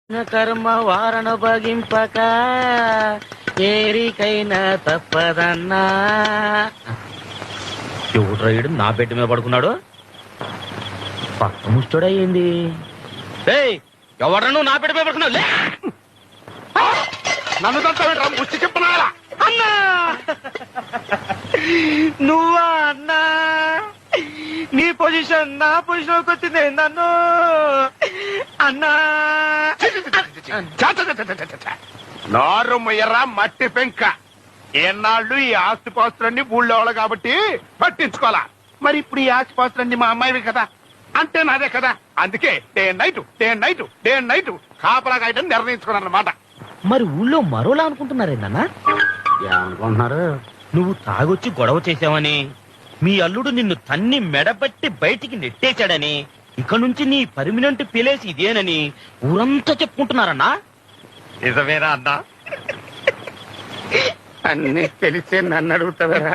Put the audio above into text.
కర్మ వారణ భగింపక ఏరికైనా తప్పదన్నా. ఎవడ్రాయుడు నా బెడ్ మీద పడుకున్నాడు? పక్క ముష్టోడయ్యింది. ఎవడ్రా నువ్వు నా బెడ్ మీద పడుకున్నావు? నన్ను తంతా ముష్టి చెప్పనా అన్నా నువ్వా అన్నా? నీ పొజిషన్ నా పొజిషన్ వచ్చింది నన్ను అన్నా. నారు మొయ్యరా మట్టి పెంక. ఏనాళ్ళు ఈ ఆస్తిపాస్తులన్నీ ఊళ్ళోవాళ్ళు కాబట్టి పట్టించుకోవాలా. మరి ఇప్పుడు ఈ ఆస్తిపాస్తులన్నీ మా అమ్మాయివి కదా, అంటే నాదే కదా. అందుకే డే నైట్ కాపలా కాయటం నిర్ణయించుకున్నాను అన్నమాట. మరి ఊళ్ళో మరోలా అనుకుంటున్నారేందన్నా? ఏమనుకుంటున్నారు? నువ్వు తాగొచ్చి గొడవ చేసావని, మీ అల్లుడు నిన్ను తన్ని మెడబట్టి బయటికి నెట్టేశాడని, ఇక నుంచి నీ పర్మినెంట్ ప్లేస్ ఇదేనని ఊరంతా చెప్పుకుంటున్నారన్నా. నిజమేనా అన్నా? అన్నీ తెలిసే నన్ను అడుగుతావరా?